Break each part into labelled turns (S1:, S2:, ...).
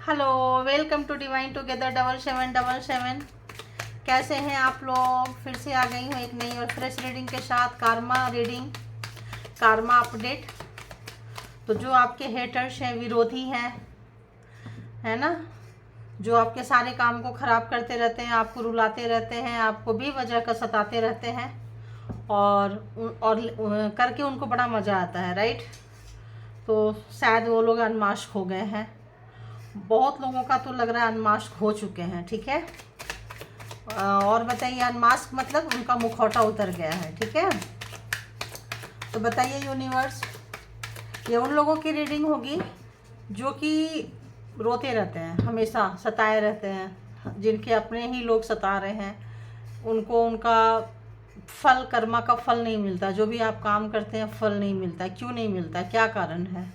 S1: Hello, welcome to divine together 7777। कैसे हैं आप लोग? फिर से आ गई हूँ एक नई और फ्रेश रीडिंग के साथ, कारमा रीडिंग, कारमा अपडेट। तो जो आपके हेटर्स हैं, विरोधी हैं, है ना, जो आपके सारे काम को ख़राब करते रहते हैं, आपको रुलाते रहते हैं, आपको बेवजह का सताते रहते हैं और करके उनको बड़ा मज़ा आता है, राइट। तो शायद वो लोग अनमास्क हो गए हैं। बहुत लोगों का तो लग रहा है अनमास्क हो चुके हैं, ठीक है। और बताइए, अनमास्क मतलब उनका मुखौटा उतर गया है, ठीक है। तो बताइए यूनिवर्स, ये उन लोगों की रीडिंग होगी जो कि रोते रहते हैं, हमेशा सताए रहते हैं, जिनके अपने ही लोग सता रहे हैं, उनको उनका फल, कर्मा का फल नहीं मिलता। जो भी आप काम करते हैं फल नहीं मिलता। क्यों नहीं मिलता? क्या कारण है?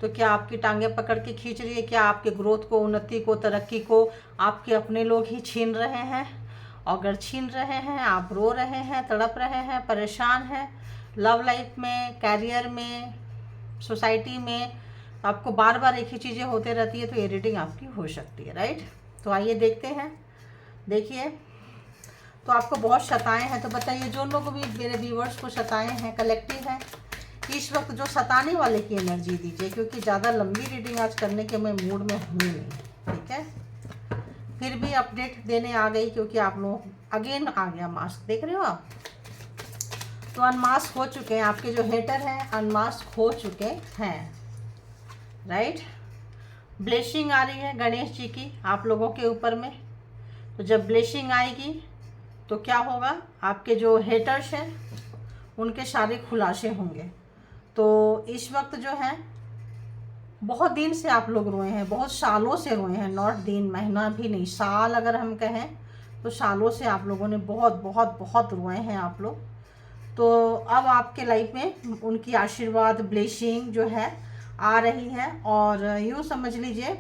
S1: तो क्या आपकी टांगे पकड़ के खींच रही है? क्या आपके ग्रोथ को, उन्नति को, तरक्की को आपके अपने लोग ही छीन रहे हैं? अगर छीन रहे हैं, आप रो रहे हैं, तड़प रहे हैं, परेशान हैं, लव लाइफ में, कैरियर में, सोसाइटी में, आपको बार बार एक ही चीज़ें होते रहती है, तो ये रीडिंग आपकी हो सकती है, राइट। तो आइए देखते हैं। देखिए, तो आपको बहुत सताए हैं, तो बताइए जो लोग भी मेरे व्यूवर्स को सताए हैं, कलेक्टिव हैं, इस वक्त जो सताने वाले की एनर्जी दीजिए, क्योंकि ज़्यादा लंबी रीडिंग आज करने के मैं मूड में हूँ नहीं, ठीक है। फिर भी अपडेट देने आ गई, क्योंकि आप लोग अगेन आ गया मास्क, देख रहे हो आप। तो अनमास्क हो चुके हैं, आपके जो हेटर हैं अनमास्क हो चुके हैं, राइट। ब्लेसिंग आ रही है गणेश जी की आप लोगों के ऊपर में। तो जब ब्लेसिंग आएगी तो क्या होगा? आपके जो हेटर्स हैं उनके सारे खुलासे होंगे। तो इस वक्त जो है, बहुत दिन से आप लोग रोए हैं, बहुत सालों से रोए हैं, नॉट दिन, महीना भी नहीं, साल अगर हम कहें तो सालों से आप लोगों ने बहुत बहुत बहुत रोए हैं आप लोग। तो अब आपके लाइफ में उनकी आशीर्वाद, ब्लेसिंग जो है आ रही है। और यूँ समझ लीजिए,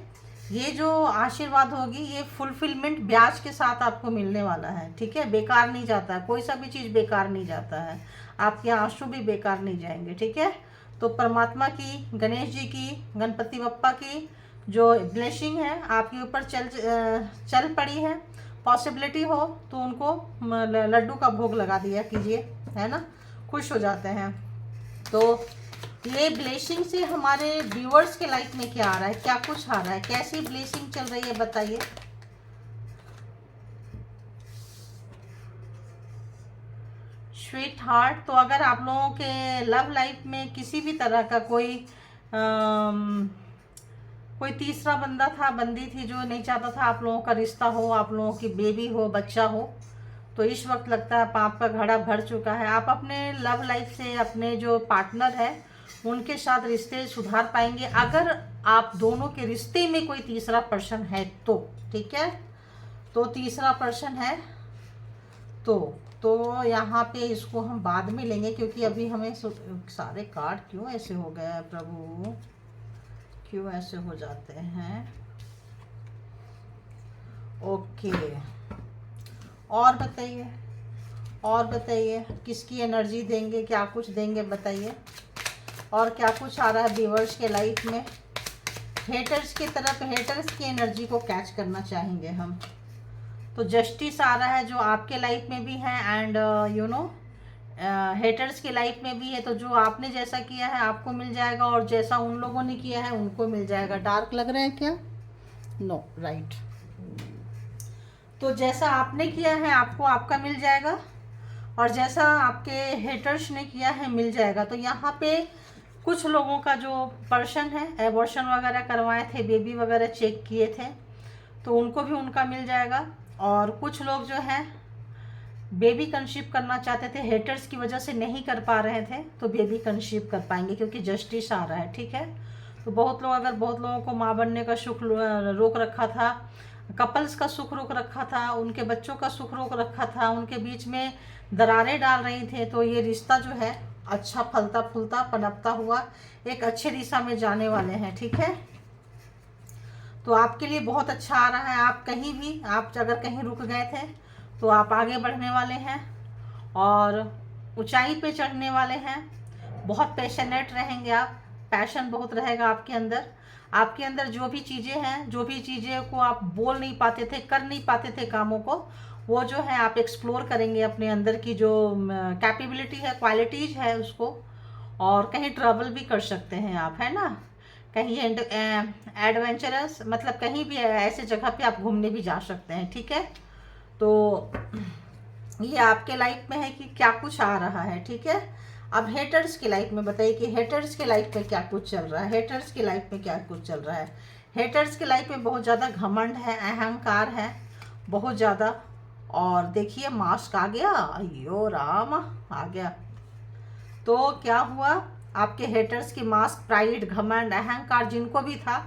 S1: ये जो आशीर्वाद होगी ये फुलफिलमेंट ब्याज के साथ आपको मिलने वाला है, ठीक है। बेकार नहीं जाता है, कोई सा भी चीज़ बेकार नहीं जाता है, आपके आंसू भी बेकार नहीं जाएंगे, ठीक है। तो परमात्मा की, गणेश जी की, गणपति बप्पा की जो ब्लेसिंग है आपके ऊपर चल पड़ी है। पॉसिबिलिटी हो तो उनको लड्डू का भोग लगा दिया कीजिए, है ना, खुश हो जाते हैं। तो ये ब्लेसिंग से हमारे व्यूअर्स के लाइफ में क्या आ रहा है, क्या कुछ आ रहा है, कैसी ब्लेसिंग चल रही है, बताइए। Sweet heart. तो अगर आप लोगों के लव लाइफ में किसी भी तरह का कोई तीसरा बंदा था, बंदी थी, जो नहीं चाहता था आप लोगों का रिश्ता हो, आप लोगों की बेबी हो, बच्चा हो, तो इस वक्त लगता है पाप का घड़ा भर चुका है। आप अपने लव लाइफ से, अपने जो पार्टनर है उनके साथ रिश्ते सुधार पाएंगे, अगर आप दोनों के रिश्ते में कोई तीसरा पर्सन है तो, ठीक है। तो तीसरा पर्सन है तो यहाँ पे इसको हम बाद में लेंगे, क्योंकि अभी हमें सारे कार्ड क्यों ऐसे हो गए हैं प्रभु, क्यों ऐसे हो जाते हैं। ओके, और बताइए, और बताइए किसकी एनर्जी देंगे, क्या कुछ देंगे, बताइए। और क्या कुछ आ रहा है व्यूअर्स के लाइफ में? हेटर्स की तरफ, हेटर्स की एनर्जी को कैच करना चाहेंगे हम। तो जस्टिस आ रहा है जो आपके लाइफ में भी है, एंड यू नो हेटर्स की लाइफ में भी है। तो जो आपने जैसा किया है आपको मिल जाएगा, और जैसा उन लोगों ने किया है उनको मिल जाएगा। डार्क लग रहा है क्या? No, right. तो जैसा आपने किया है आपको आपका मिल जाएगा, और जैसा आपके हेटर्स ने किया है मिल जाएगा। तो यहाँ पे कुछ लोगों का जो पर्सन है, एबॉर्शन वगैरह करवाए थे, बेबी वगैरह चेक किए थे, तो उनको भी उनका मिल जाएगा। और कुछ लोग जो हैं बेबी कंसीव करना चाहते थे, हेटर्स की वजह से नहीं कर पा रहे थे, तो बेबी कंसीव कर पाएंगे, क्योंकि जस्टिस आ रहा है, ठीक है। तो बहुत लोगों को माँ बनने का सुख रोक रखा था, कपल्स का सुख रोक रखा था, उनके बच्चों का सुख रोक रखा था, उनके बीच में दरारें डाल रही थे, तो ये रिश्ता जो है अच्छा फलता फूलता पनपता हुआ एक अच्छे दिशा में जाने वाले हैं, ठीक है। तो आपके लिए बहुत अच्छा आ रहा है। आप कहीं भी, आप अगर कहीं रुक गए थे तो आप आगे बढ़ने वाले हैं और ऊंचाई पे चढ़ने वाले हैं। बहुत पैशनेट रहेंगे आप, पैशन बहुत रहेगा आपके अंदर। आपके अंदर जो भी चीज़ें हैं, जो भी चीज़ें को आप बोल नहीं पाते थे, कर नहीं पाते थे कामों को, वो जो है आप एक्सप्लोर करेंगे अपने अंदर की जो कैपेबिलिटी है, क्वालिटीज़ है उसको। और कहीं ट्रैवल भी कर सकते हैं आप, है ना, कहीं एडवेंचरस, मतलब कहीं भी ऐसे जगह पे आप घूमने भी जा सकते हैं, ठीक है। तो ये आपके लाइफ में है कि क्या कुछ आ रहा है, ठीक है। अब हेटर्स की लाइफ में बताइए कि हेटर्स के लाइफ में क्या कुछ चल रहा है, हेटर्स की लाइफ में क्या कुछ चल रहा है। हेटर्स की लाइफ में बहुत ज़्यादा घमंड है, अहंकार है बहुत ज़्यादा। और देखिए मास्क आ गया, अयो राम आ गया। तो क्या हुआ, आपके हेटर्स की मास्क, प्राइड, घमंड, अहंकार जिनको भी था,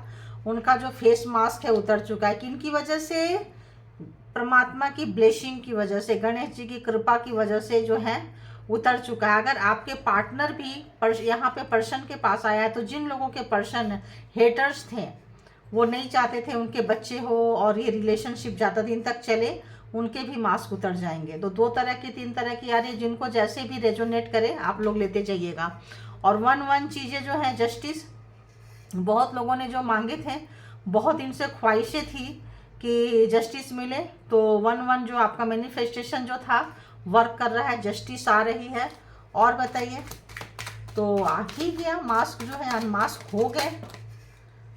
S1: उनका जो फेस मास्क है उतर चुका है। किन की वजह से? परमात्मा की ब्लेसिंग की वजह से, गणेश जी की कृपा की वजह से जो है उतर चुका है। अगर आपके पार्टनर भी यहाँ पे पर्सन के पास आया है, तो जिन लोगों के पर्सन हेटर्स थे, वो नहीं चाहते थे उनके बच्चे हो और ये रिलेशनशिप ज़्यादा दिन तक चले, उनके भी मास्क उतर जाएंगे। तो 2 तरह की, 3 तरह की आ रही है, जिनको जैसे भी रेजोनेट करे आप लोग लेते जाइएगा। और 1 चीज़ें जो है, जस्टिस, बहुत लोगों ने जो मांगे थे, बहुत इनसे ख्वाहिशें थी कि जस्टिस मिले, तो 1 जो आपका मैनिफेस्टेशन जो था वर्क कर रहा है, जस्टिस आ रही है। और बताइए, तो आ ही गया, मास्क जो है अनमास्क हो गए।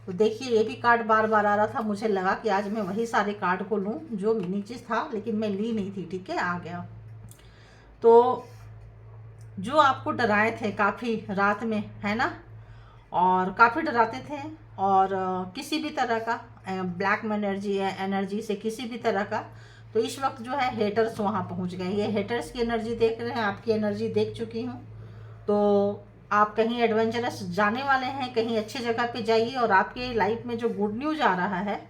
S1: तो देखिए ये भी कार्ड बार बार आ रहा था, मुझे लगा कि आज मैं वही सारे कार्ड को लूँ जो नीचे था, लेकिन मैं ली नहीं थी, ठीक है, आ गया। तो जो आपको डराए थे काफ़ी रात में, है ना, और काफ़ी डराते थे, और किसी भी तरह का ब्लैक एनर्जी है, एनर्जी से किसी भी तरह का, तो इस वक्त जो है हेटर्स वहाँ पहुँच गए। ये हेटर्स की एनर्जी देख रहे हैं, आपकी एनर्जी देख चुकी हूँ। तो आप कहीं एडवेंचरस जाने वाले हैं, कहीं अच्छी जगह पे जाइए। और आपके लाइफ में जो गुड न्यूज आ रहा है,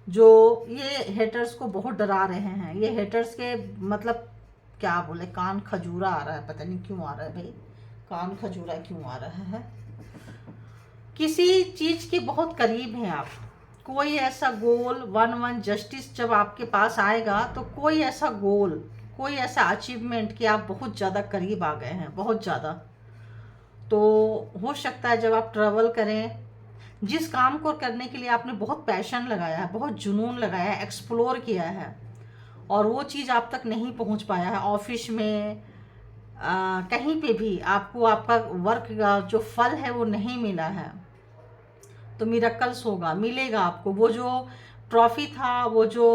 S1: जो ये हेटर्स को बहुत डरा रहे हैं, ये हेटर्स के मतलब क्या बोले, कान खजूरा आ रहा है, पता नहीं क्यों आ रहा है भाई, कान खजूरा क्यों आ रहा है। किसी चीज़ के बहुत करीब हैं आप, कोई ऐसा गोल, 1 जस्टिस जब आपके पास आएगा, तो कोई ऐसा गोल, कोई ऐसा अचीवमेंट कि आप बहुत ज़्यादा करीब आ गए हैं, बहुत ज़्यादा। तो हो सकता है जब आप ट्रैवल करें, जिस काम को करने के लिए आपने बहुत पैशन लगाया है, बहुत जुनून लगाया है, एक्सप्लोर किया है, और वो चीज़ आप तक नहीं पहुंच पाया है, ऑफिस में कहीं पे भी आपको आपका वर्क का जो फल है वो नहीं मिला है, तो मिरेकल्स होगा, मिलेगा आपको। वो जो ट्रॉफी था, वो जो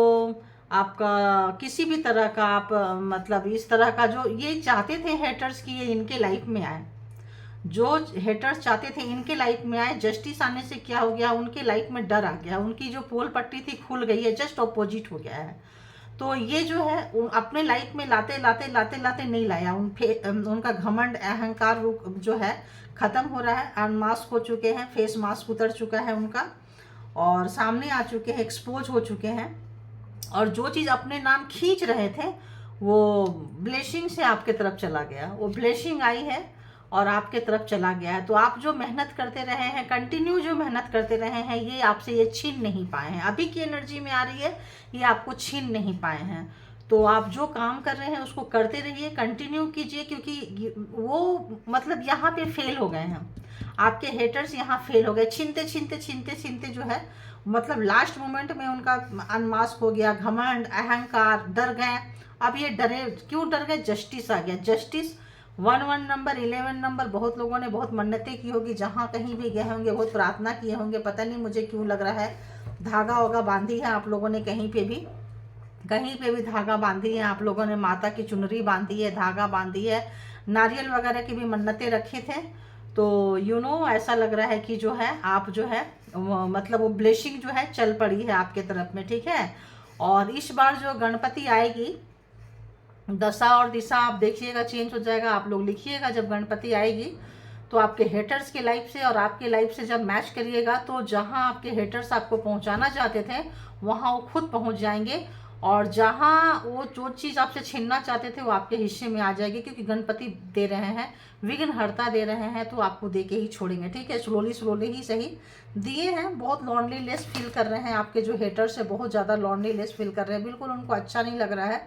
S1: आपका किसी भी तरह का आप मतलब इस तरह का जो ये चाहते थे हेटर्स की, ये इनके लाइफ में आए, जो हेटर्स चाहते थे इनके लाइफ में आए। जस्टिस आने से क्या हो गया, उनके लाइफ में डर आ गया, उनकी जो पोल पट्टी थी खुल गई है, जस्ट अपोजिट हो गया है। तो ये जो है अपने लाइफ में लाते लाते लाते लाते नहीं लाया, उनका घमंड, अहंकार जो है खत्म हो रहा है, अनमास्क हो चुके हैं, फेस मास्क उतर चुका है उनका, और सामने आ चुके हैं, एक्सपोज हो चुके हैं। और जो चीज़ अपने नाम खींच रहे थे, वो ब्लेसिंग से आपके तरफ चला गया, वो ब्लेसिंग आई है और आपके तरफ चला गया है। तो आप जो मेहनत करते रहे हैं, कंटिन्यू जो मेहनत करते रहे हैं, ये आपसे ये छीन नहीं पाए हैं। अभी की एनर्जी में आ रही है, ये आपको छीन नहीं पाए हैं। तो आप जो काम कर रहे हैं उसको करते रहिए, कंटिन्यू कीजिए, क्योंकि वो मतलब यहाँ पे फेल हो गए हैं, आपके हेटर्स यहाँ फेल हो गए, छीनते छीनते छीनते छीनते जो है मतलब लास्ट मोमेंट में उनका अनमास्क हो गया, घमंड, अहंकार, डर गए। अब ये डरे क्यों, डर गए, जस्टिस आ गया। जस्टिस 1 नंबर, 11 नंबर, बहुत लोगों ने बहुत मन्नतें की होगी, जहाँ कहीं भी गए होंगे बहुत प्रार्थना किए होंगे, पता नहीं मुझे क्यों लग रहा है धागा होगा बांधी है आप लोगों ने, कहीं पे भी धागा बांधी है आप लोगों ने, माता की चुनरी बांधी है, धागा बांधी है, नारियल वगैरह की भी मन्नतें रखे थे। तो ऐसा लग रहा है कि जो है आप जो है मतलब वो ब्लेसिंग जो है चल पड़ी है आपके तरफ में, ठीक है। और इस बार जो गणपति आएगी, दशा और दिशा आप देखिएगा चेंज हो जाएगा, आप लोग लिखिएगा जब गणपति आएगी, तो आपके हेटर्स के लाइफ से और आपके लाइफ से जब मैच करिएगा, तो जहां आपके हेटर्स आपको पहुंचाना चाहते थे वहां वो खुद पहुंच जाएंगे, और जहां वो जो चीज़ आपसे छीनना चाहते थे वो आपके हिस्से में आ जाएगी, क्योंकि गणपति दे रहे हैं, विघ्नहर्ता दे रहे हैं, तो आपको दे के ही छोड़ेंगे, ठीक है। स्लोली ही सही दिए हैं। बहुत लॉन्लीनेस फील कर रहे हैं, आपके जो हेटर्स है बहुत ज़्यादा लॉन्लीनेस फील कर रहे हैं, बिल्कुल उनको अच्छा नहीं लग रहा है,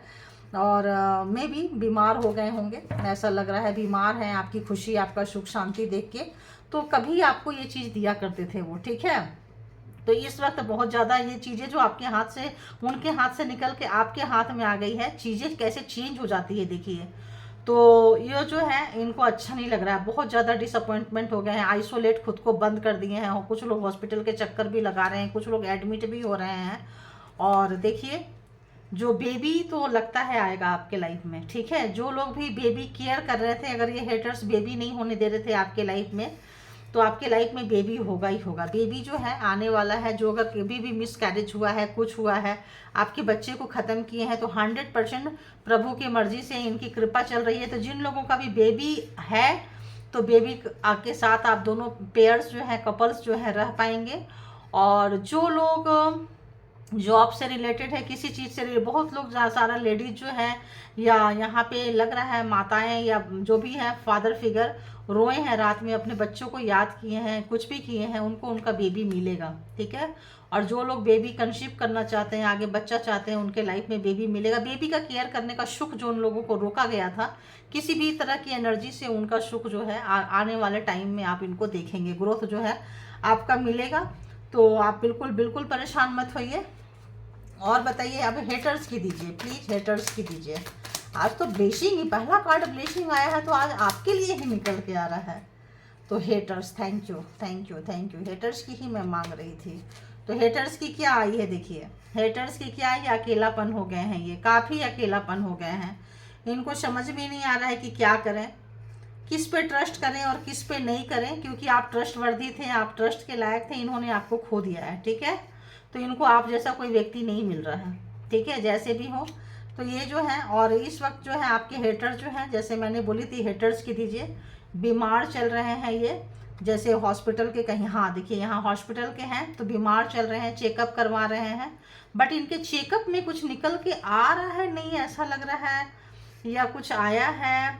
S1: और मे भी बीमार हो गए होंगे, ऐसा लग रहा है बीमार हैं, आपकी खुशी, आपका सुख शांति देख के। तो कभी आपको ये चीज़ दिया करते थे वो, ठीक है। तो इस वक्त बहुत ज़्यादा ये चीज़ें जो आपके हाथ से, उनके हाथ से निकल के आपके हाथ में आ गई है, चीज़ें कैसे चेंज हो जाती है देखिए। तो ये जो है इनको अच्छा नहीं लग रहा है, बहुत ज़्यादा डिसअपॉइंटमेंट हो गए हैं, आइसोलेट खुद को बंद कर दिए हैं, और कुछ लोग हॉस्पिटल के चक्कर भी लगा रहे हैं, कुछ लोग एडमिट भी हो रहे हैं। और देखिए जो बेबी तो लगता है आएगा आपके लाइफ में, ठीक है। जो लोग भी बेबी केयर कर रहे थे, अगर ये हेटर्स बेबी नहीं होने दे रहे थे आपके लाइफ में, तो आपके लाइफ में बेबी होगा ही होगा। बेबी जो है आने वाला है। जो अगर कभी भी मिस कैरेज हुआ है, कुछ हुआ है, आपके बच्चे को ख़त्म किए हैं, तो 100% प्रभु की मर्जी से इनकी कृपा चल रही है। तो जिन लोगों का भी बेबी है, तो बेबी के साथ आप दोनों पेयर्स जो है, कपल्स जो है रह पाएंगे। और जो लोग जॉब से रिलेटेड है, किसी चीज़ से रिलेटेड, बहुत लोग सारा लेडीज जो है, या यहाँ पे लग रहा है माताएं या जो भी है फादर फिगर रोए हैं रात में, अपने बच्चों को याद किए हैं, कुछ भी किए हैं, उनको उनका बेबी मिलेगा, ठीक है। और जो लोग बेबी कंसीव करना चाहते हैं, आगे बच्चा चाहते हैं, उनके लाइफ में बेबी मिलेगा। बेबी का केयर करने का सुख जो उन लोगों को रोका गया था किसी भी तरह की एनर्जी से, उनका सुख जो है आने वाले टाइम में आप इनको देखेंगे, ग्रोथ जो है आपका मिलेगा। तो आप बिल्कुल बिल्कुल परेशान मत होइए। और बताइए, अब हेटर्स की दीजिए प्लीज, हेटर्स की दीजिए। आज तो ब्लेसिंग ही, पहला कार्ड ब्लेसिंग आया है, तो आज आपके लिए ही निकल के आ रहा है। तो haters, thank you thank you thank you. Haters की ही मैं मांग रही थी। तो हेटर्स की क्या आई है देखिए, हेटर्स की क्या आई, अकेलापन हो गए हैं, ये काफ़ी अकेलापन हो गए हैं। इनको समझ में नहीं आ रहा है कि क्या करें, किस पे ट्रस्ट करें और किस पे नहीं करें, क्योंकि आप ट्रस्ट वर्दी थे, आप ट्रस्ट के लायक थे, इन्होंने आपको खो दिया है, ठीक है। तो इनको आप जैसा कोई व्यक्ति नहीं मिल रहा है, ठीक है, जैसे भी हो। तो ये जो है, और इस वक्त जो है आपके हेटर जो हैं, जैसे मैंने बोली थी हेटर्स की दीजिए, बीमार चल रहे हैं ये, जैसे हॉस्पिटल के कहीं, हाँ देखिए यहाँ हॉस्पिटल के हैं, तो बीमार चल रहे हैं, चेकअप करवा रहे हैं, बट इनके चेकअप में कुछ निकल के आ रहा है नहीं, ऐसा लग रहा है, या कुछ आया है।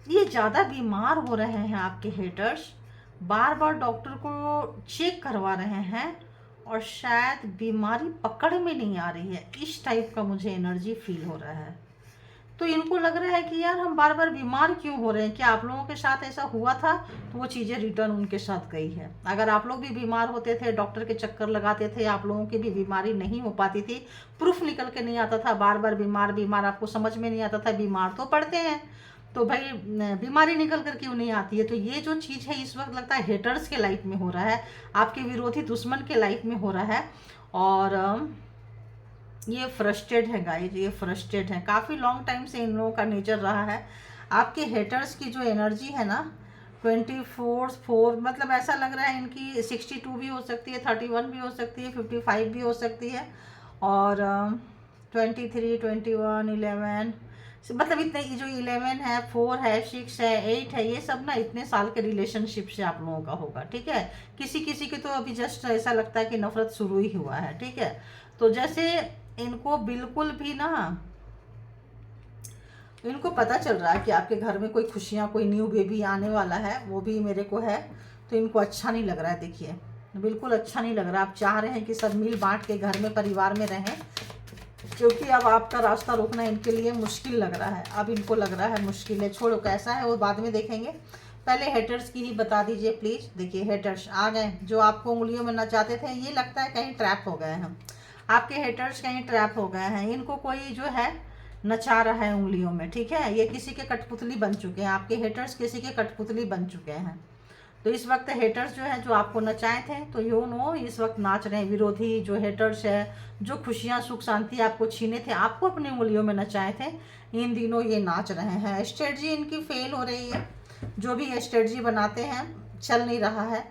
S1: ये ज़्यादा बीमार हो रहे हैं आपके हेटर्स, बार बार डॉक्टर को चेक करवा रहे हैं, और शायद बीमारी पकड़ में नहीं आ रही है, इस टाइप का मुझे एनर्जी फील हो रहा है। तो इनको लग रहा है कि यार हम बार बार बीमार क्यों हो रहे हैं, क्या आप लोगों के साथ ऐसा हुआ था, तो वो चीज़ें रिटर्न उनके साथ गई है। अगर आप लोग भी बीमार होते थे, डॉक्टर के चक्कर लगाते थे, आप लोगों की भी बीमारी नहीं हो पाती थी, प्रूफ निकल के नहीं आता था, बार बार बीमार बीमार, आपको समझ में नहीं आता था, बीमार तो पड़ते हैं, तो भाई बीमारी निकल कर क्यों नहीं आती है। तो ये जो चीज़ है इस वक्त लगता है हेटर्स के लाइफ में हो रहा है, आपके विरोधी दुश्मन के लाइफ में हो रहा है। और ये फ्रस्ट्रेट है गाइस, ये फ्रस्ट्रेट है, काफ़ी लॉन्ग टाइम से इन लोगों का नेचर रहा है। आपके हेटर्स की जो एनर्जी है ना, 24 मतलब ऐसा लग रहा है इनकी 62 भी हो सकती है, 31 भी हो सकती है, 55 भी हो सकती है, और 23, 21, 11, मतलब इतने, जो 11 है, 4 है, 6 है, 8 है, ये सब ना इतने साल के रिलेशनशिप से आप लोगों का होगा, ठीक है। किसी किसी के तो अभी जस्ट ऐसा लगता है कि नफरत शुरू ही हुआ है, ठीक है। तो जैसे इनको बिल्कुल भी ना, इनको पता चल रहा है कि आपके घर में कोई खुशियाँ, कोई न्यू बेबी आने वाला है, वो भी मेरे को है, तो इनको अच्छा नहीं लग रहा है, देखिए बिल्कुल अच्छा नहीं लग रहा। आप चाह रहे हैं कि सब मिल बांट के घर में परिवार में रहें, क्योंकि अब आपका रास्ता रोकना इनके लिए मुश्किल लग रहा है, अब इनको लग रहा है मुश्किल है, छोड़ो कैसा है वो बाद में देखेंगे, पहले हेटर्स की ही बता दीजिए प्लीज़। देखिए हेटर्स आ गए, जो आपको उंगलियों में नचाते थे, ये लगता है कहीं ट्रैप हो गए हैं, आपके हेटर्स कहीं ट्रैप हो गए हैं, इनको कोई जो है नचा रहा है उंगलियों में, ठीक है। ये किसी के कठपुतली बन चुके हैं, आपके हेटर्स किसी के कठपुतली बन चुके हैं। तो इस वक्त हेटर्स जो है, जो आपको नचाए थे, तो यू नो इस वक्त नाच रहे हैं। विरोधी जो हेटर्स है, जो खुशियाँ सुख शांति आपको छीने थे, आपको अपनी उंगलियों में नचाए थे, इन दिनों ये नाच रहे हैं। स्ट्रेटजी इनकी फेल हो रही है, जो भी स्ट्रेटजी बनाते हैं चल नहीं रहा है,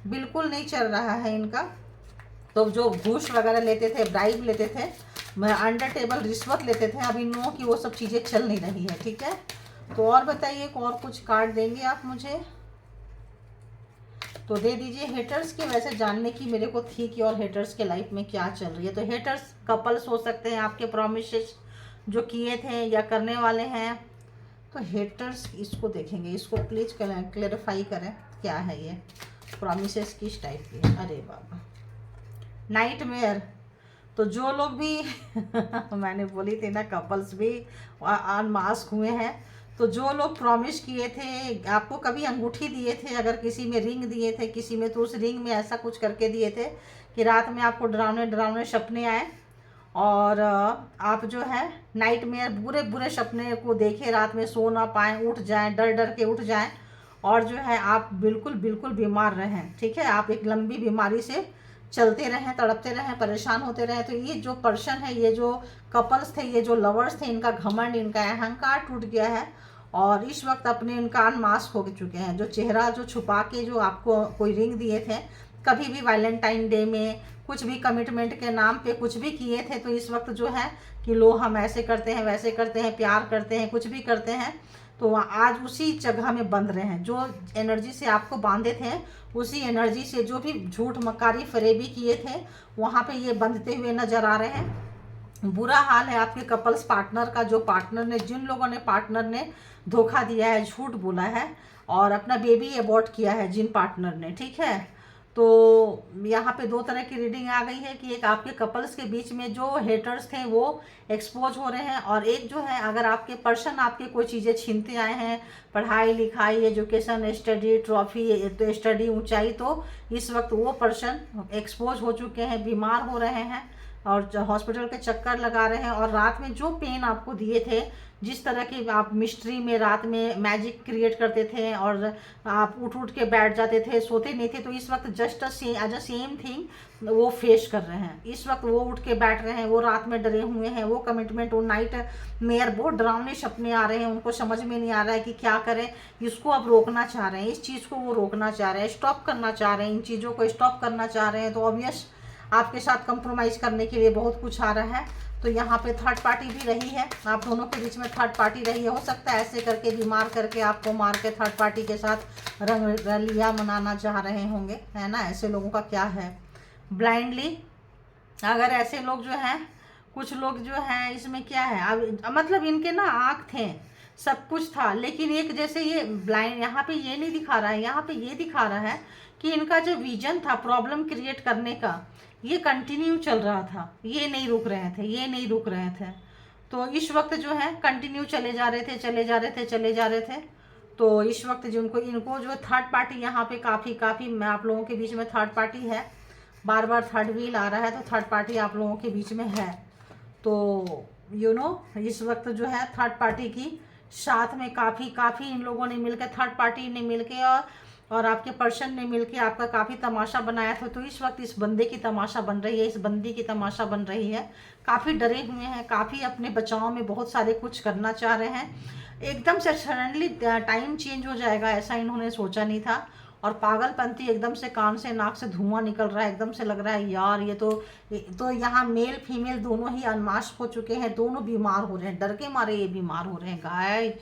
S1: बिल्कुल नहीं चल रहा है इनका। तो जो घूस वगैरह लेते थे, ब्राइब लेते थे, अंडर टेबल रिश्वत लेते थे, अब इन लोगों की वो सब चीज़ें चल नहीं रही है, ठीक है। तो और बताइए, और कुछ कार्ड देंगे आप मुझे तो दे दीजिए। हेटर्स के वैसे जानने की मेरे को थी कि और हेटर्स के लाइफ में क्या चल रही है। तो हेटर्स कपल्स हो सकते हैं, आपके प्रॉमिसेस जो किए थे या करने वाले हैं। तो हेटर्स इसको देखेंगे, इसको प्लीज़ क्लैरिफाई करें क्या है ये प्रॉमिसेस, किस टाइप की है। अरे बाबा, नाइटमेयर। तो जो लोग भी मैंने बोली थी ना कपल्स भी अनमास्क हुए हैं, तो जो लोग प्रॉमिस किए थे, आपको कभी अंगूठी दिए थे, अगर किसी में रिंग दिए थे किसी में, तो उस रिंग में ऐसा कुछ करके दिए थे कि रात में आपको डरावने डरावने सपने आए और आप जो है नाइट में बुरे बुरे सपने को देखे, रात में सो ना पाएँ, उठ जाएं, डर डर के उठ जाएं और जो है आप बिल्कुल बिल्कुल बीमार रहें। ठीक है, आप एक लंबी बीमारी से चलते रहें, तड़पते रहें, परेशान होते रहें। तो ये जो पर्सन है, ये जो कपल्स थे, ये जो लवर्स थे, इनका घमंड, इनका अहंकार टूट गया है और इस वक्त अपने इनका अनमास्क हो चुके हैं। जो चेहरा जो छुपा के जो आपको कोई रिंग दिए थे, कभी भी वैलेंटाइन डे में कुछ भी कमिटमेंट के नाम पे कुछ भी किए थे, तो इस वक्त जो है कि लो हम ऐसे करते हैं, वैसे करते हैं, प्यार करते हैं, कुछ भी करते हैं, तो आज उसी जगह में बंध रहे हैं। जो एनर्जी से आपको बांधे थे, उसी एनर्जी से जो भी झूठ मक्कारी फरेबी किए थे, वहाँ पे ये बंधते हुए नजर आ रहे हैं। बुरा हाल है आपके कपल्स पार्टनर का, जो पार्टनर ने, जिन लोगों ने पार्टनर ने धोखा दिया है, झूठ बोला है और अपना बेबी अबॉर्ट किया है, जिन पार्टनर ने। ठीक है, तो यहाँ पे दो तरह की रीडिंग आ गई है कि एक आपके कपल्स के बीच में जो हेटर्स थे वो एक्सपोज हो रहे हैं, और एक जो है अगर आपके पर्सन आपके कोई चीज़ें छीनते आए हैं, पढ़ाई लिखाई, एजुकेशन, स्टडी, ट्रॉफी, तो स्टडी, ऊंचाई, तो इस वक्त वो पर्सन एक्सपोज हो चुके हैं, बीमार हो रहे हैं और हॉस्पिटल के चक्कर लगा रहे हैं। और रात में जो पेन आपको दिए थे, जिस तरह की आप मिस्ट्री में रात में मैजिक क्रिएट करते थे और आप उठ उठ के बैठ जाते थे, सोते नहीं थे, तो इस वक्त just as a same thing वो फेस कर रहे हैं। इस वक्त वो उठ के बैठ रहे हैं, वो रात में डरे हुए हैं, वो कमिटमेंट, वो नाइट मेयर, बहुत डरावने सपने आ रहे हैं, उनको समझ में नहीं आ रहा है कि क्या करें। इसको अब रोकना चाह रहे हैं, इस चीज़ को वो रोकना चाह रहे हैं, स्टॉप करना चाह रहे हैं, इन चीज़ों को स्टॉप करना चाह रहे हैं। तो ऑब्वियस आपके साथ कंप्रोमाइज़ करने के लिए बहुत कुछ आ रहा है। तो यहाँ पे थर्ड पार्टी भी रही है, आप दोनों के बीच में थर्ड पार्टी रही है। हो सकता है ऐसे करके बीमार करके आपको मार के थर्ड पार्टी के साथ रंग रलिया मनाना चाह रहे होंगे, है ना। ऐसे लोगों का क्या है, ब्लाइंडली अगर ऐसे लोग जो हैं, कुछ लोग जो हैं इसमें क्या है, अब मतलब इनके ना आँख थे, सब कुछ था, लेकिन एक जैसे ये ब्लाइंड, यहाँ पे ये नहीं दिखा रहा है, यहाँ पे ये दिखा रहा है कि इनका जो विजन था प्रॉब्लम क्रिएट करने का, ये कंटिन्यू चल रहा था, ये नहीं रुक रहे थे, ये नहीं रुक रहे थे। तो इस वक्त जो है कंटिन्यू चले जा रहे थे, चले जा रहे थे, चले जा रहे थे। तो इस वक्त जो इनको जो थर्ड पार्टी यहाँ पे काफ़ी मैं आप लोगों के बीच में थर्ड पार्टी है, बार बार थर्ड व्हील आ रहा है, तो थर्ड पार्टी आप लोगों के बीच में है। तो इस वक्त जो है थर्ड पार्टी की साथ में काफ़ी इन लोगों ने मिलकर, थर्ड पार्टी ने मिलके और आपके पर्सन ने मिलके आपका काफ़ी तमाशा बनाया था। तो इस वक्त इस बंदे की तमाशा बन रही है, इस बंदी की तमाशा बन रही है। काफ़ी डरे हुए हैं, काफ़ी अपने बचाव में बहुत सारे कुछ करना चाह रहे हैं। एकदम से सडनली टाइम चेंज हो जाएगा, ऐसा इन्होंने सोचा नहीं था। और पागलपंती एकदम से कान से नाक से धुआं निकल रहा है, एकदम से लग रहा है यार ये तो यहाँ मेल फीमेल दोनों ही अनमास्क हो चुके हैं, दोनों बीमार हो रहे हैं, डर के मारे ये बीमार हो रहे हैं, गाय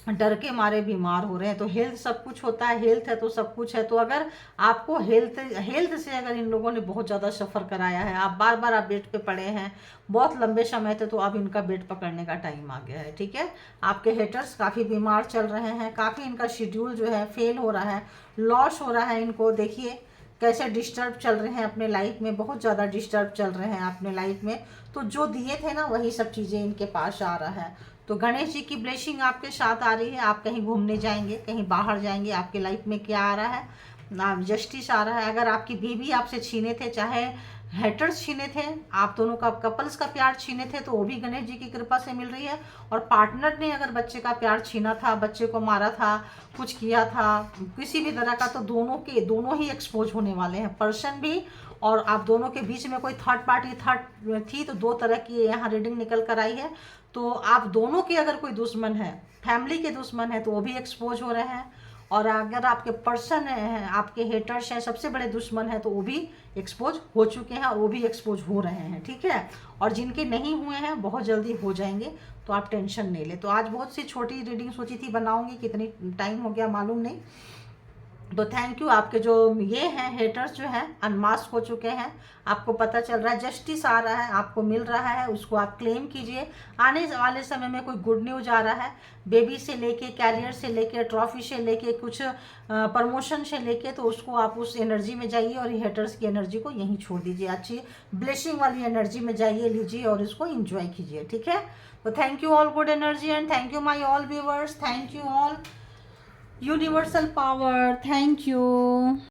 S1: डर के मारे बीमार हो रहे हैं। तो हेल्थ सब कुछ होता है, हेल्थ है तो सब कुछ है। तो अगर आपको हेल्थ से अगर इन लोगों ने बहुत ज़्यादा सफ़र कराया है, आप बार बार आप बेड पे पड़े हैं बहुत लंबे समय थे, तो अब इनका बेड पकड़ने का टाइम आ गया है। ठीक है, आपके हेटर्स काफ़ी बीमार चल रहे हैं, काफ़ी इनका शेड्यूल जो है फेल हो रहा है, लॉस हो रहा है इनको। देखिए कैसे डिस्टर्ब चल रहे हैं अपने लाइफ में, बहुत ज़्यादा डिस्टर्ब चल रहे हैं अपने लाइफ में। तो जो दिए थे ना वही सब चीज़ें इनके पास आ रहा है। तो गणेश जी की ब्लेसिंग आपके साथ आ रही है, आप कहीं घूमने जाएंगे, कहीं बाहर जाएंगे, आपके लाइफ में क्या आ रहा है, जस्टिस आ रहा है। अगर आपकी बीवी आपसे छीने थे, चाहे हेटर्स छीने थे, आप दोनों का कपल्स का प्यार छीने थे, तो वो भी गणेश जी की कृपा से मिल रही है। और पार्टनर ने अगर बच्चे का प्यार छीना था, बच्चे को मारा था, कुछ किया था किसी भी तरह का, तो दोनों ही एक्सपोज होने वाले हैं, पर्सन भी और आप दोनों के बीच में कोई थर्ड पार्टी थी। तो दो तरह की यहाँ रीडिंग निकल कर आई है। तो आप दोनों के अगर कोई दुश्मन है, फैमिली के दुश्मन है, तो वो भी एक्सपोज हो रहे हैं। और अगर आपके पर्सन हैं, आपके हेटर्स हैं, सबसे बड़े दुश्मन हैं, तो वो भी एक्सपोज हो चुके हैं और वो भी एक्सपोज हो रहे हैं। ठीक है, और जिनके नहीं हुए हैं बहुत जल्दी हो जाएंगे, तो आप टेंशन नहीं ले। तो आज बहुत सी छोटी रीडिंग सोची थी बनाऊंगी, कितनी टाइम हो गया मालूम नहीं। तो थैंक यू, आपके जो ये हैं हेटर्स जो हैं अनमास्क हो चुके हैं, आपको पता चल रहा है, जस्टिस आ रहा है, आपको मिल रहा है, उसको आप क्लेम कीजिए। आने वाले समय में कोई गुड न्यूज आ रहा है, बेबी से लेके, कैरियर से लेके, ट्रॉफी से लेके, कुछ प्रमोशन से लेके, तो उसको आप उस एनर्जी में जाइए और हेटर्स की एनर्जी को यहीं छोड़ दीजिए, अच्छी ब्लेसिंग वाली एनर्जी में जाइए, लीजिए और इसको इंजॉय कीजिए। ठीक है, तो thank you all good energy and thank you my all viewers, thank you all universal power, thank you.